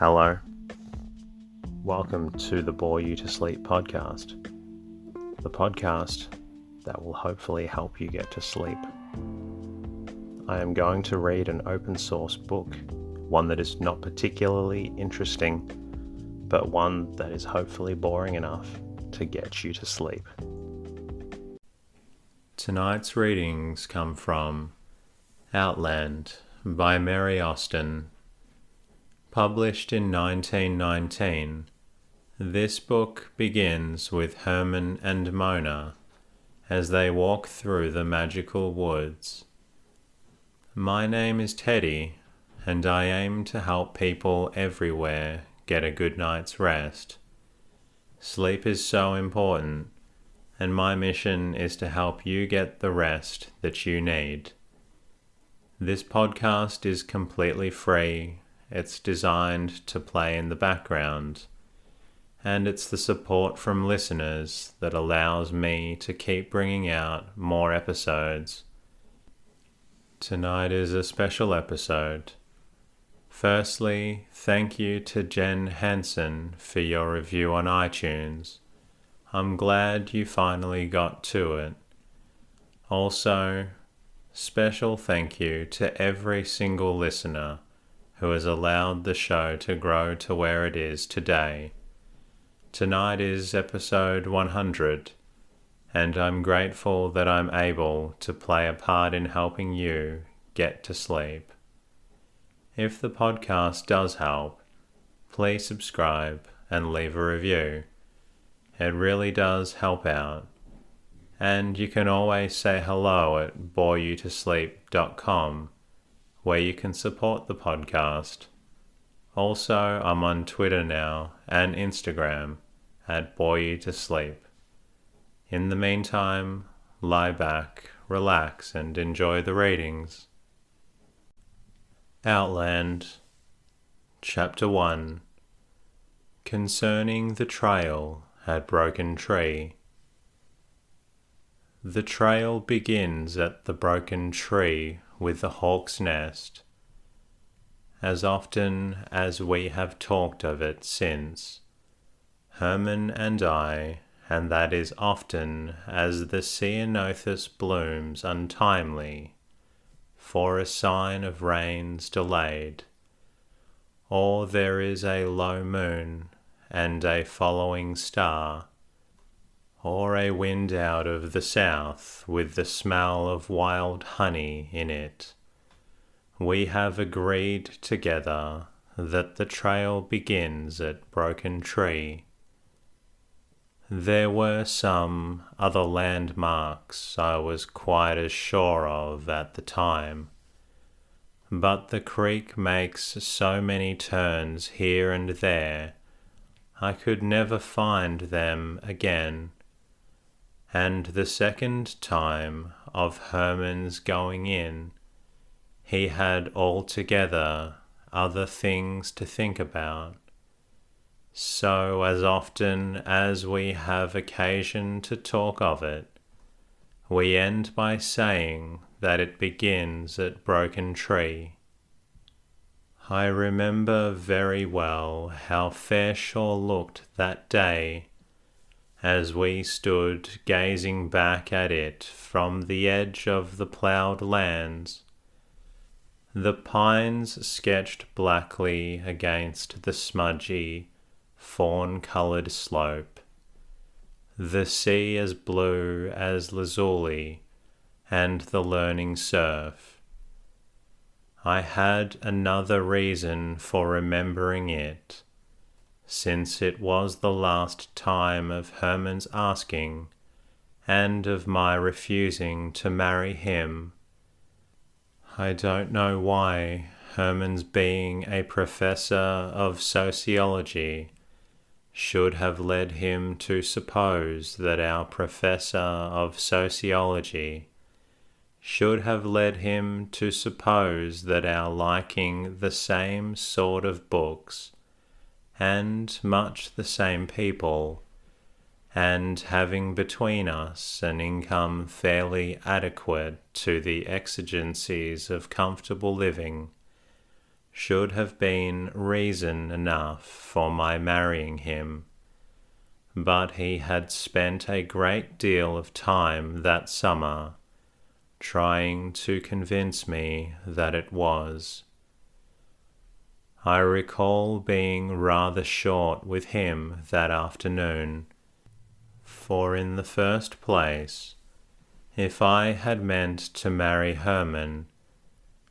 Hello. Welcome to the Bore You to Sleep podcast. The podcast that will hopefully help you get to sleep. I am going to read an open source book, one that is not particularly interesting, but one that is hopefully boring enough to get you to sleep. Tonight's readings come from Outland by Mary Austin. Published in 1919, this book begins with Herman and Mona as they walk through the magical woods. My name is Teddy, and I aim to help people everywhere get a good night's rest. Sleep is so important, and my mission is to help you get the rest that you need. This podcast is completely free. It's designed to play in the background, and it's the support from listeners that allows me to keep bringing out more episodes. Tonight is a special episode. Firstly, thank you to Jen Hansen for your review on iTunes. I'm glad you finally got to it. Also, special thank you to every single listener who has allowed the show to grow to where it is today. Tonight is episode 100, and I'm grateful that I'm able to play a part in helping you get to sleep. If the podcast does help, please subscribe and leave a review. It really does help out. And you can always say hello at boreyoutosleep.com, where you can support the podcast. Also, I'm on Twitter now and Instagram at boreyoutosleep. In the meantime, lie back, relax, and enjoy the readings. Outland, Chapter 1. Concerning the Trail at Broken Tree. The trail begins at the broken tree with the hawk's nest. As often as we have talked of it since, Herman and I, and that is often as the ceanothus blooms untimely, for a sign of rains delayed, or there is a low moon and a following star, or a wind out of the south with the smell of wild honey in it, we have agreed together that the trail begins at Broken Tree. There were some other landmarks I was quite as sure of at the time, but the creek makes so many turns here and there, I could never find them again. And the second time of Herman's going in, he had altogether other things to think about. So as often as we have occasion to talk of it, we end by saying that it begins at Broken Tree. I remember very well how Fairshore looked that day as we stood gazing back at it from the edge of the ploughed lands. The pines sketched blackly against the smudgy, fawn-coloured slope, the sea as blue as lazuli, and the learning surf. I had another reason for remembering it, since it was the last time of Herman's asking, and of my refusing to marry him. I don't know why Herman's being a professor of sociology should have led him to suppose that our professor of sociology should have led him to suppose that our liking the same sort of books and much the same people, and having between us an income fairly adequate to the exigencies of comfortable living, should have been reason enough for my marrying him, but he had spent a great deal of time that summer trying to convince me that it was. I recall being rather short with him that afternoon, for in the first place, if I had meant to marry Herman,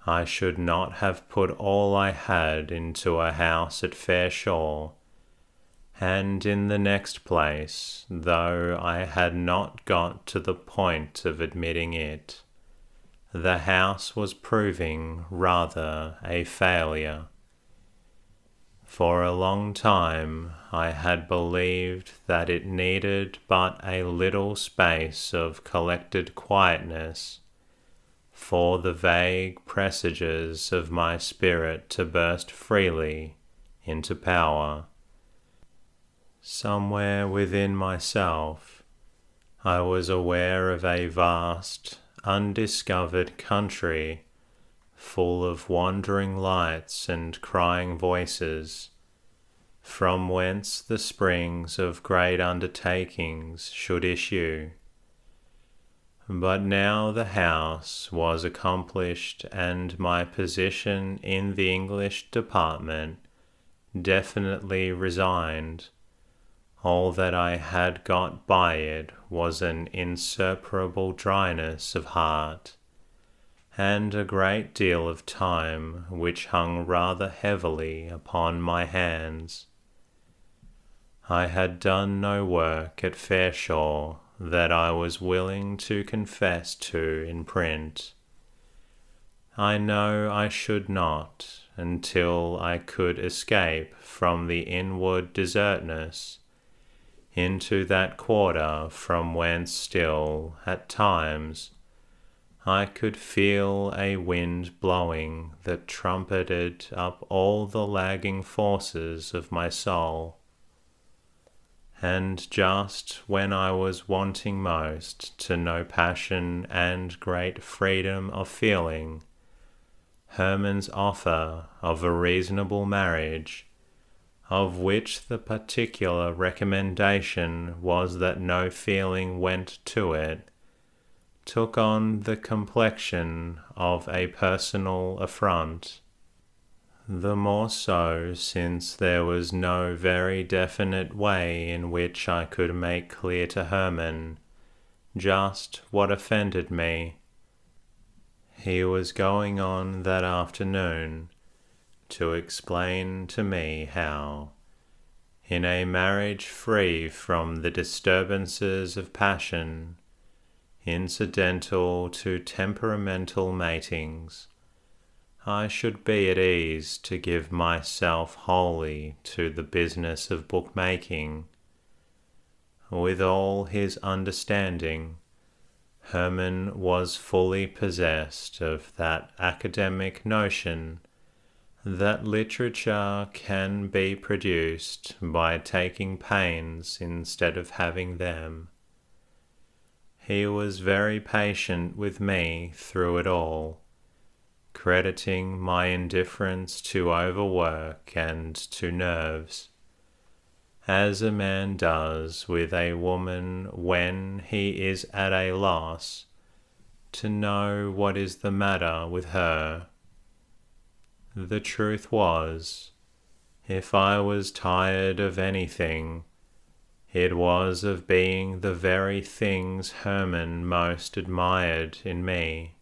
I should not have put all I had into a house at Fairshore, and in the next place, though I had not got to the point of admitting it, the house was proving rather a failure. For a long time I had believed that it needed but a little space of collected quietness for the vague presages of my spirit to burst freely into power. Somewhere within myself I was aware of a vast, undiscovered country full of wandering lights and crying voices, from whence the springs of great undertakings should issue. But now the house was accomplished and my position in the English department definitely resigned. All that I had got by it was an insuperable dryness of heart, and a great deal of time which hung rather heavily upon my hands. I had done no work at Fairshore that I was willing to confess to in print. I know I should not until I could escape from the inward desertness into that quarter from whence still, at times, I could feel a wind blowing that trumpeted up all the lagging forces of my soul. And just when I was wanting most to know passion and great freedom of feeling, Herman's offer of a reasonable marriage, of which the particular recommendation was that no feeling went to it, took on the complexion of a personal affront. The more so since there was no very definite way in which I could make clear to Herman just what offended me. He was going on that afternoon to explain to me how, in a marriage free from the disturbances of passion, incidental to temperamental matings, I should be at ease to give myself wholly to the business of bookmaking. With all his understanding, Herman was fully possessed of that academic notion that literature can be produced by taking pains instead of having them. He was very patient with me through it all, crediting my indifference to overwork and to nerves, as a man does with a woman when he is at a loss to know what is the matter with her. The truth was, if I was tired of anything, it was of being the very things Herman most admired in me.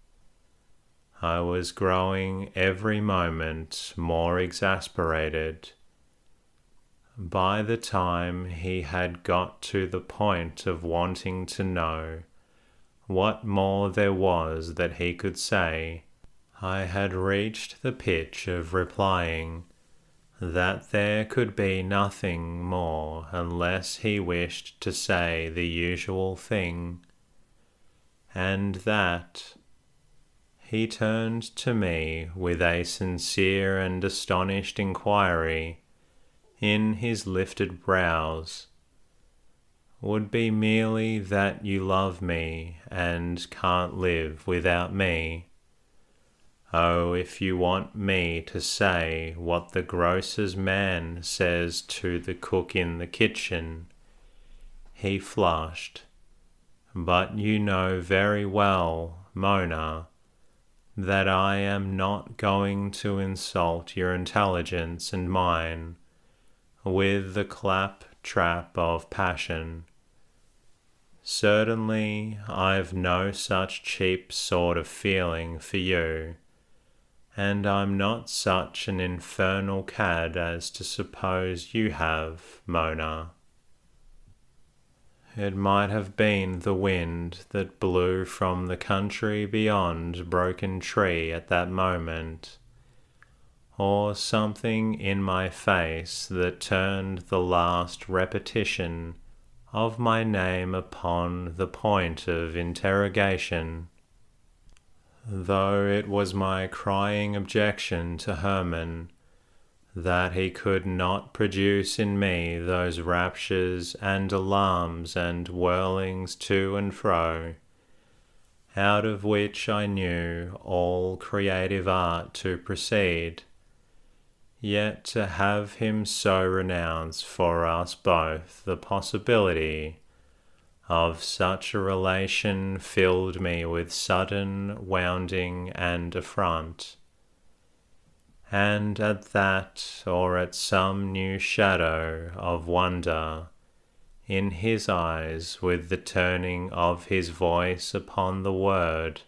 I was growing every moment more exasperated. By the time he had got to the point of wanting to know what more there was that he could say, I had reached the pitch of replying that there could be nothing more unless he wished to say the usual thing, and that he turned to me with a sincere and astonished inquiry in his lifted brows, would be merely that you love me and can't live without me. Oh, if you want me to say what the grocer's man says to the cook in the kitchen. He flushed. But you know very well, Mona, that I am not going to insult your intelligence and mine with the claptrap of passion. Certainly, I've no such cheap sort of feeling for you, and I'm not such an infernal cad as to suppose you have, Mona. It might have been the wind that blew from the country beyond Broken Tree at that moment, or something in my face that turned the last repetition of my name upon the point of interrogation. Though it was my crying objection to Herman that he could not produce in me those raptures and alarms and whirlings to and fro, out of which I knew all creative art to proceed, yet to have him so renounce for us both the possibility of such a relation filled me with sudden wounding and affront. And at that, or at some new shadow of wonder in his eyes with the turning of his voice upon the word,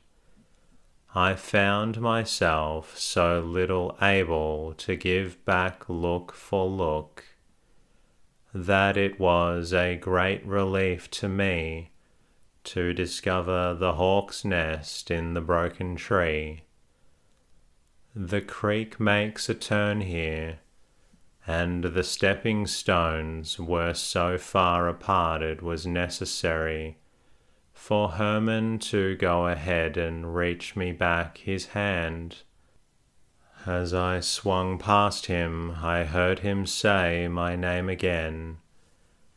I found myself so little able to give back look for look, that it was a great relief to me to discover the hawk's nest in the broken tree. The creek makes a turn here, and the stepping stones were so far apart it was necessary for Herman to go ahead and reach me back his hand. As I swung past him, I heard him say my name again,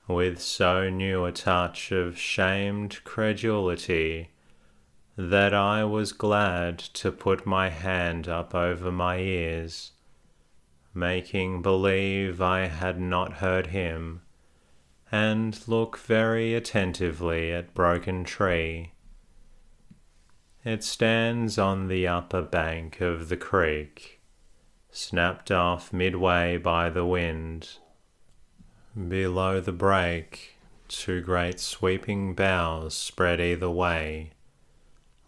with so new a touch of shamed credulity that I was glad to put my hand up over my ears, making believe I had not heard him, and look very attentively at Broken Tree. It stands on the upper bank of the creek, snapped off midway by the wind. Below the break, two great sweeping boughs spread either way,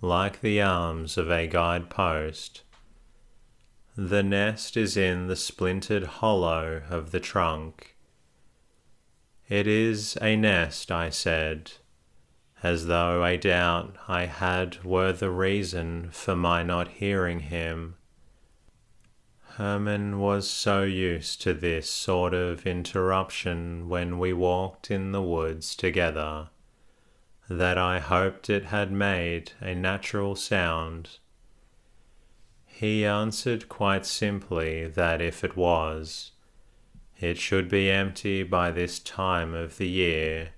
like the arms of a guide-post. The nest is in the splintered hollow of the trunk. It is a nest, I said, as though a doubt I had were the reason for my not hearing him. Herman was so used to this sort of interruption when we walked in the woods together, that I hoped it had made a natural sound. He answered quite simply that if it was, it should be empty by this time of the year.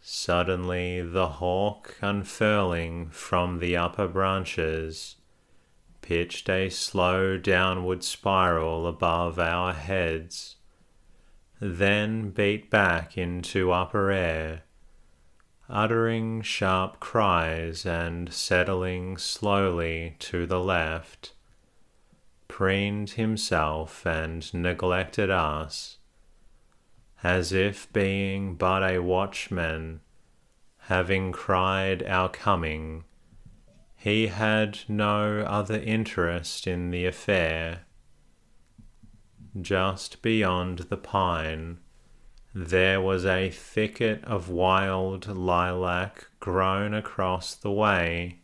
Suddenly the hawk, unfurling from the upper branches, pitched a slow downward spiral above our heads, then beat back into upper air, uttering sharp cries and settling slowly to the left, preened himself and neglected us, as if being but a watchman, having cried our coming, he had no other interest in the affair. Just beyond the pine, there was a thicket of wild lilac grown across the way,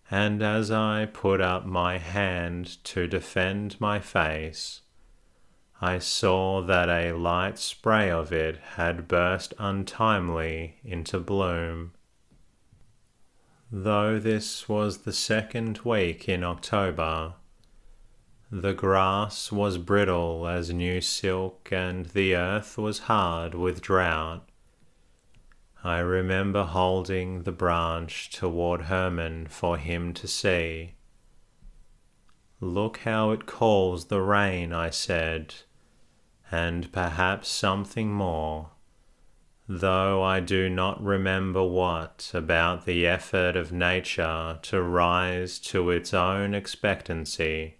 and as I put up my hand to defend my face, I saw that a light spray of it had burst untimely into bloom. Though this was the second week in October, the grass was brittle as new silk and the earth was hard with drought. I remember holding the branch toward Herman for him to see, Look how it calls the rain, I said, and perhaps something more, though I do not remember what about the effort of nature to rise to its own expectancy.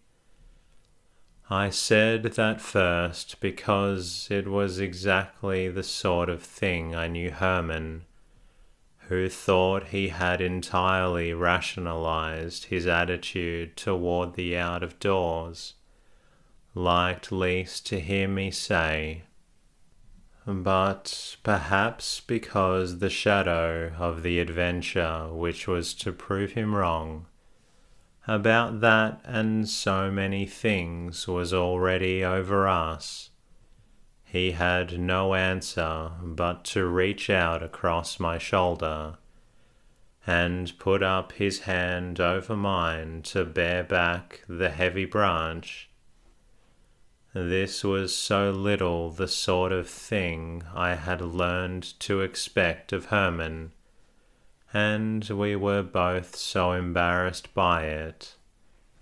I said that first because it was exactly the sort of thing I knew Herman, who thought he had entirely rationalized his attitude toward the out-of-doors, liked least to hear me say. But perhaps because the shadow of the adventure which was to prove him wrong about that and so many things was already over us, he had no answer but to reach out across my shoulder and put up his hand over mine to bear back the heavy branch. This was so little the sort of thing I had learned to expect of Herman, and we were both so embarrassed by it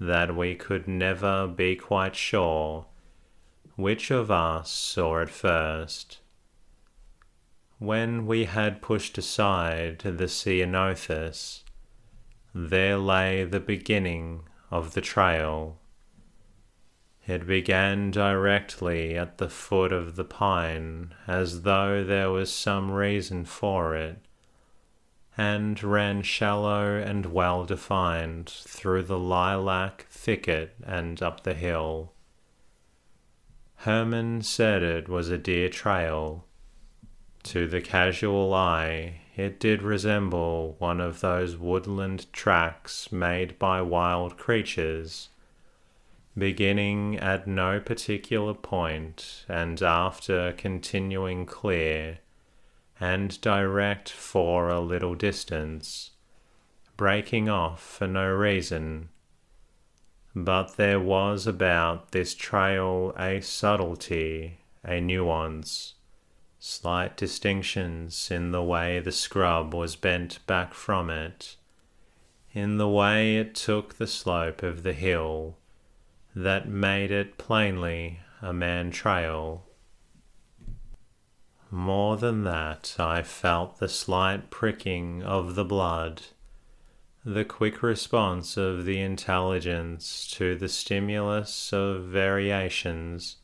that we could never be quite sure which of us saw it first. When we had pushed aside the ceanothus, there lay the beginning of the trail. It began directly at the foot of the pine, as though there was some reason for it, and ran shallow and well-defined through the lilac thicket and up the hill. Herman said it was a deer trail. To the casual eye, it did resemble one of those woodland tracks made by wild creatures, beginning at no particular point and after continuing clear and direct for a little distance, breaking off for no reason. But there was about this trail a subtlety, a nuance, slight distinctions in the way the scrub was bent back from it, in the way it took the slope of the hill, that made it plainly a man trail. More than that, I felt the slight pricking of the blood, the quick response of the intelligence to the stimulus of variations,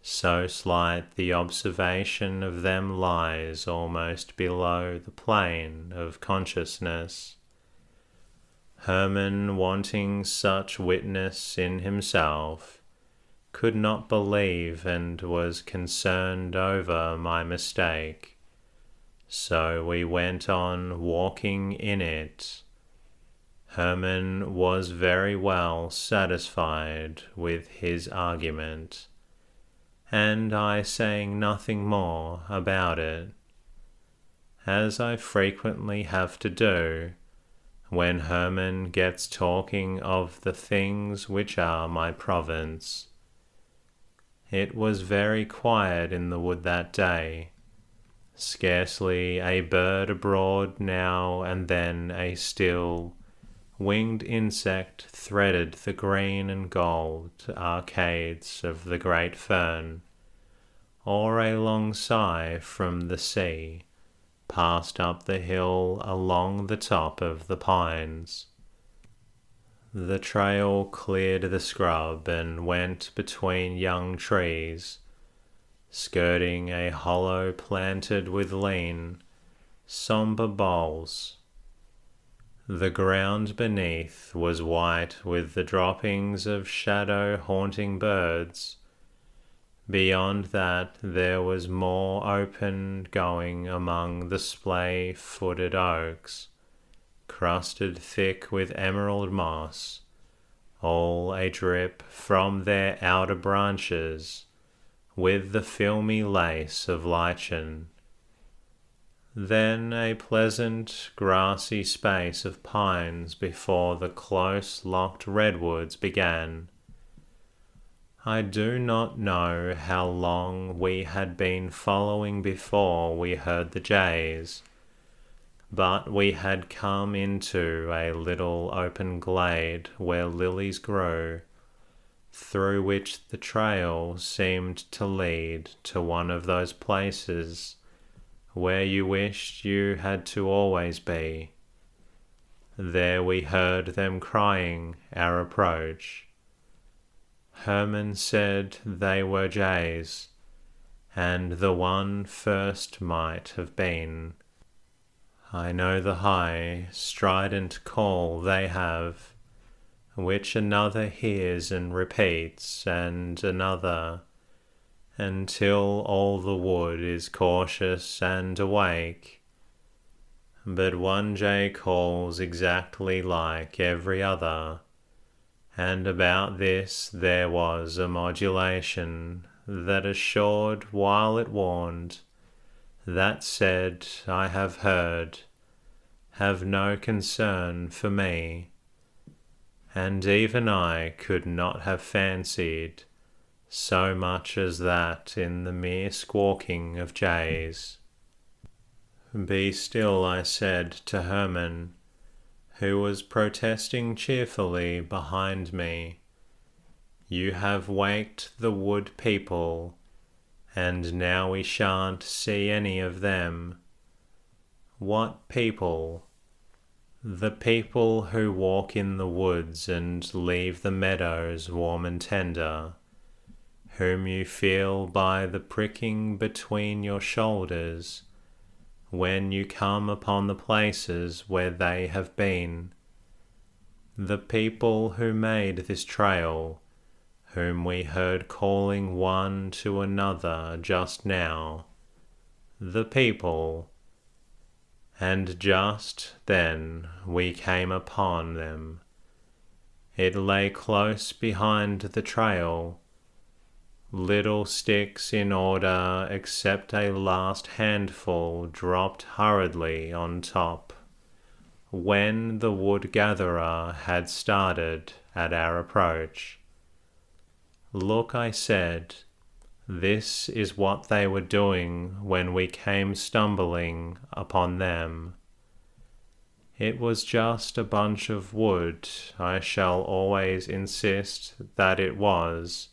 so slight the observation of them lies almost below the plane of consciousness. Herman, wanting such witness in himself, could not believe and was concerned over my mistake. So we went on walking in it. Herman was very well satisfied with his argument, and I saying nothing more about it, as I frequently have to do when Herman gets talking of the things which are my province. It was very quiet in the wood that day. Scarcely a bird abroad, now and then a still, winged insect threaded the green and gold arcades of the great fern, or a long sigh from the sea passed up the hill along the top of the pines. The trail cleared the scrub and went between young trees, skirting a hollow planted with lean, sombre boles. The ground beneath was white with the droppings of shadow-haunting birds. Beyond that there was more open going among the splay-footed oaks, crusted thick with emerald moss, all a drip from their outer branches with the filmy lace of lichen. Then a pleasant grassy space of pines before the close locked redwoods began. I do not know how long we had been following before we heard the jays, but we had come into a little open glade where lilies grew, through which the trail seemed to lead to one of those places where you wished you had to always be. There we heard them crying our approach. Herman said they were jays, and the one first might have been. I know the high, strident call they have, which another hears and repeats, and another, until all the wood is cautious and awake. But one jay calls exactly like every other, and about this there was a modulation that assured while it warned, that said, I have heard, have no concern for me. And even I could not have fancied so much as that in the mere squawking of jays. Be still, I said to Herman, who was protesting cheerfully behind me. You have waked the wood people, and now we shan't see any of them. What people? The people who walk in the woods and leave the meadows warm and tender, whom you feel by the pricking between your shoulders when you come upon the places where they have been. The people who made this trail, whom we heard calling one to another just now. The people. And just then we came upon them. It lay close behind the trail, little sticks in order except a last handful dropped hurriedly on top, when the wood gatherer had started at our approach. Look, I said, this is what they were doing when we came stumbling upon them. It was just a bunch of wood, I shall always insist that it was,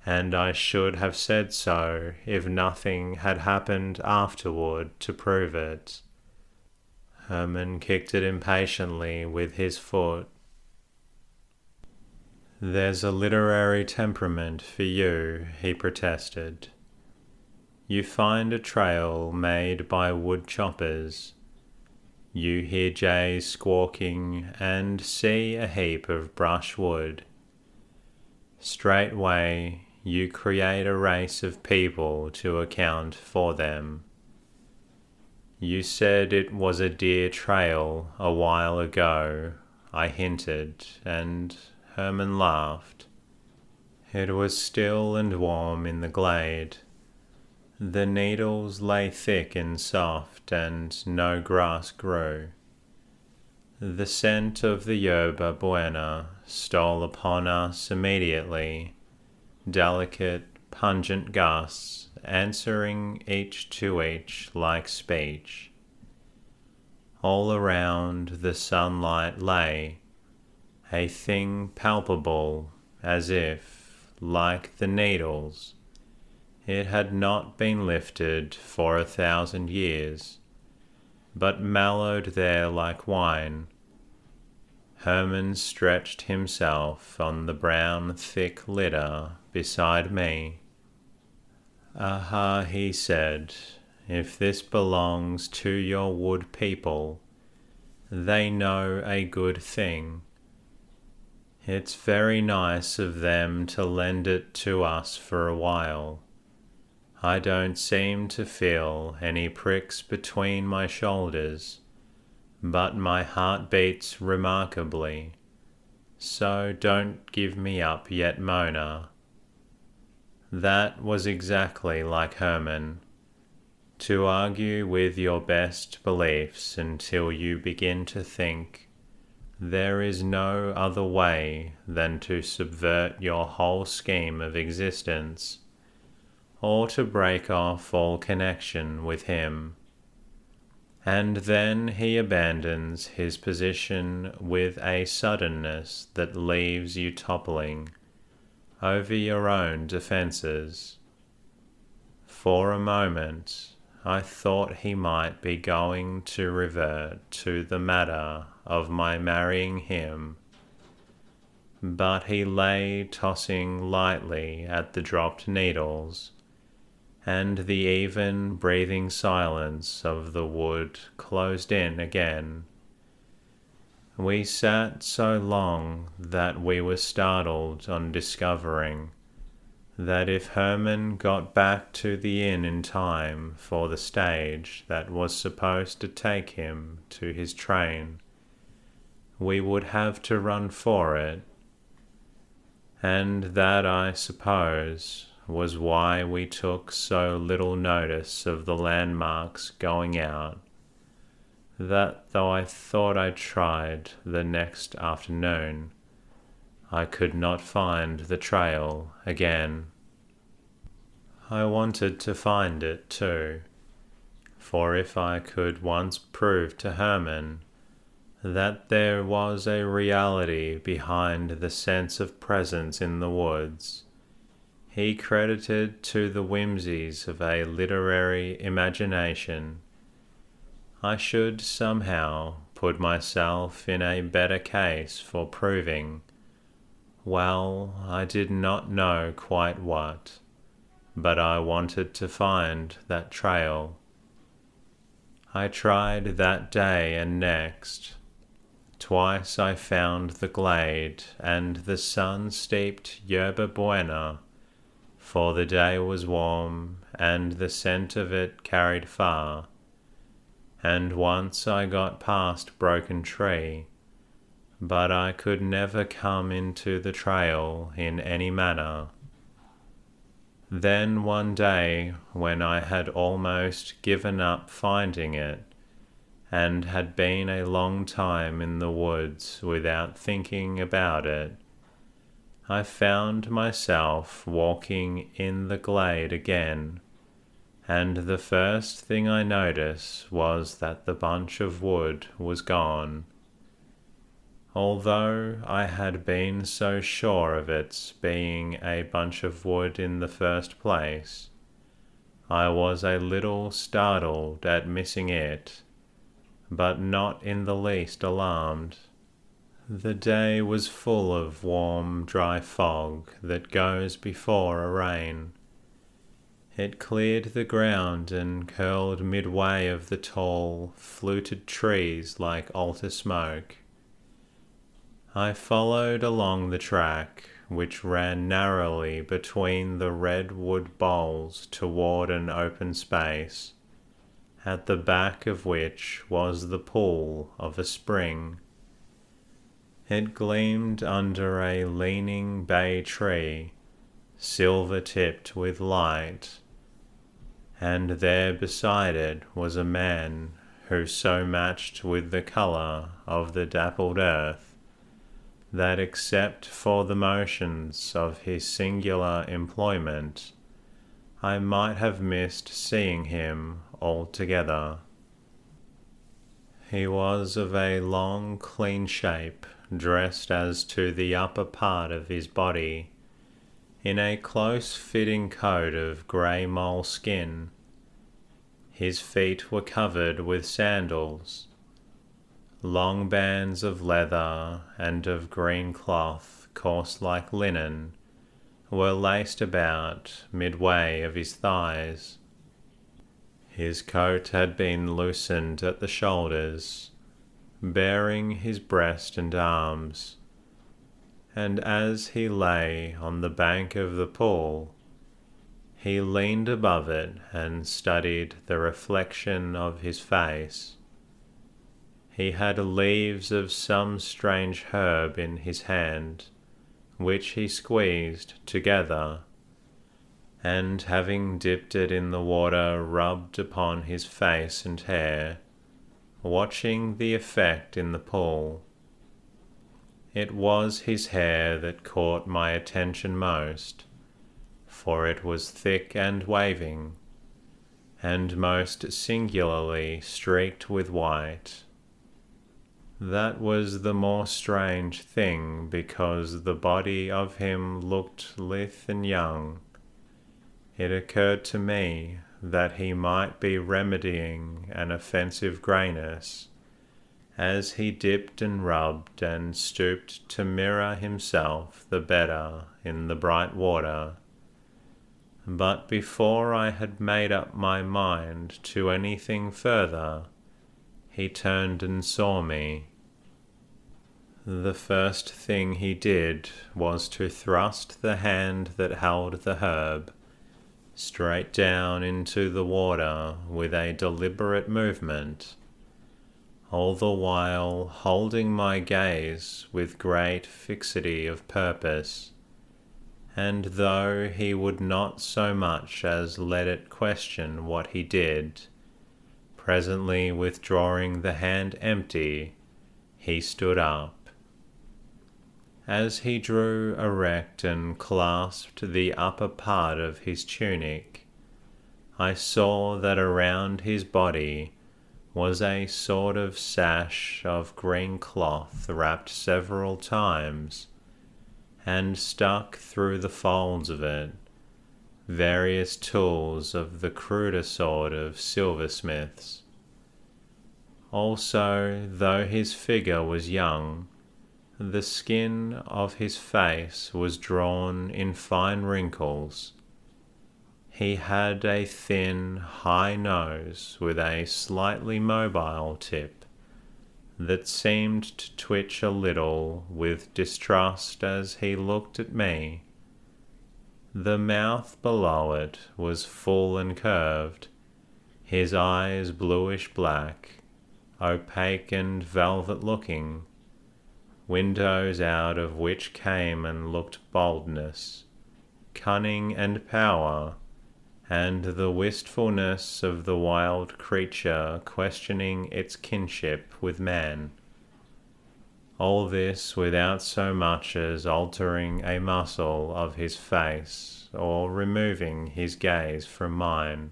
and I should have said so if nothing had happened afterward to prove it. Herman kicked it impatiently with his foot. There's a literary temperament for you, he protested. You find a trail made by wood choppers. You hear jays squawking and see a heap of brushwood. Straightway you create a race of people to account for them. You said it was a deer trail a while ago, I hinted, and Herman laughed. It was still and warm in the glade. The needles lay thick and soft, and no grass grew. The scent of the yerba buena stole upon us immediately, delicate, pungent gusts answering each to each like speech. All around the sunlight lay, a thing palpable, as if, like the needles, it had not been lifted for 1,000 years, but mellowed there like wine. Herman stretched himself on the brown thick litter beside me. Aha, he said, if this belongs to your wood people, they know a good thing. It's very nice of them to lend it to us for a while. I don't seem to feel any pricks between my shoulders, but my heart beats remarkably. So don't give me up yet, Mona. That was exactly like Herman. To argue with your best beliefs until you begin to think there is no other way than to subvert your whole scheme of existence, or to break off all connection with him. And then he abandons his position with a suddenness that leaves you toppling, over your own defenses. For a moment, I thought he might be going to revert to the matter of my marrying him, but he lay tossing lightly at the dropped needles, and the even breathing silence of the wood closed in again. We sat so long that we were startled on discovering that if Herman got back to the inn in time for the stage that was supposed to take him to his train, we would have to run for it. And that, I suppose, was why we took so little notice of the landmarks going out, that though I thought I tried the next afternoon, I could not find the trail again. I wanted to find it too, for if I could once prove to Herman that there was a reality behind the sense of presence in the woods, he credited to the whimsies of a literary imagination, I should somehow put myself in a better case for proving, well, I did not know quite what, but I wanted to find that trail. I tried that day and next. Twice I found the glade and the sun-steeped yerba buena, for the day was warm and the scent of it carried far, and once I got past Broken Tree, but I could never come into the trail in any manner. Then one day, when I had almost given up finding it, and had been a long time in the woods without thinking about it, I found myself walking in the glade again, and the first thing I noticed was that the bunch of wood was gone. Although I had been so sure of its being a bunch of wood in the first place, I was a little startled at missing it, but not in the least alarmed. The day was full of warm, dry fog that goes before a rain. It cleared the ground and curled midway of the tall, fluted trees like altar smoke. I followed along the track, which ran narrowly between the redwood boles toward an open space, at the back of which was the pool of a spring. It gleamed under a leaning bay tree, silver-tipped with light, and there beside it was a man who so matched with the colour of the dappled earth that except for the motions of his singular employment, I might have missed seeing him altogether. He was of a long, clean shape, dressed as to the upper part of his body, in a close-fitting coat of grey moleskin. His feet were covered with sandals. Long bands of leather and of green cloth, coarse like linen, were laced about midway of his thighs. His coat had been loosened at the shoulders, baring his breast and arms, and as he lay on the bank of the pool, he leaned above it and studied the reflection of his face. He had leaves of some strange herb in his hand, which he squeezed together, and having dipped it in the water, rubbed upon his face and hair, watching the effect in the pool. It was his hair that caught my attention most, for it was thick and waving, and most singularly streaked with white. That was the more strange thing because the body of him looked lithe and young. It occurred to me that he might be remedying an offensive greyness as he dipped and rubbed and stooped to mirror himself the better in the bright water. But before I had made up my mind to anything further, he turned and saw me. The first thing he did was to thrust the hand that held the herb straight down into the water with a deliberate movement, all the while holding my gaze with great fixity of purpose, and though he would not so much as let it question what he did, presently withdrawing the hand empty, he stood up. As he drew erect and clasped the upper part of his tunic, I saw that around his body was a sort of sash of green cloth wrapped several times, and stuck through the folds of it various tools of the cruder sort of silversmiths. Also, though his figure was young, the skin of his face was drawn in fine wrinkles. He had a thin, high nose with a slightly mobile tip that seemed to twitch a little with distrust as he looked at me. The mouth below it was full and curved, his eyes bluish-black, opaque and velvet-looking, windows out of which came and looked boldness, cunning and power, and the wistfulness of the wild creature questioning its kinship with man. All this without so much as altering a muscle of his face or removing his gaze from mine.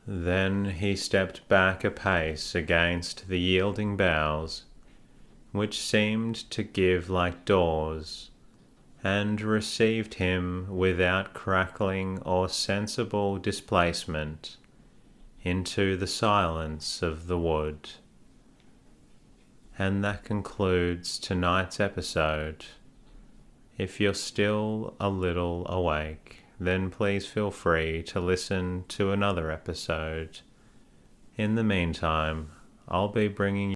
Then he stepped back a pace against the yielding boughs, which seemed to give like doors, and received him without crackling or sensible displacement into the silence of the wood. And that concludes tonight's episode. If you're still a little awake, then please feel free to listen to another episode. In the meantime, I'll be bringing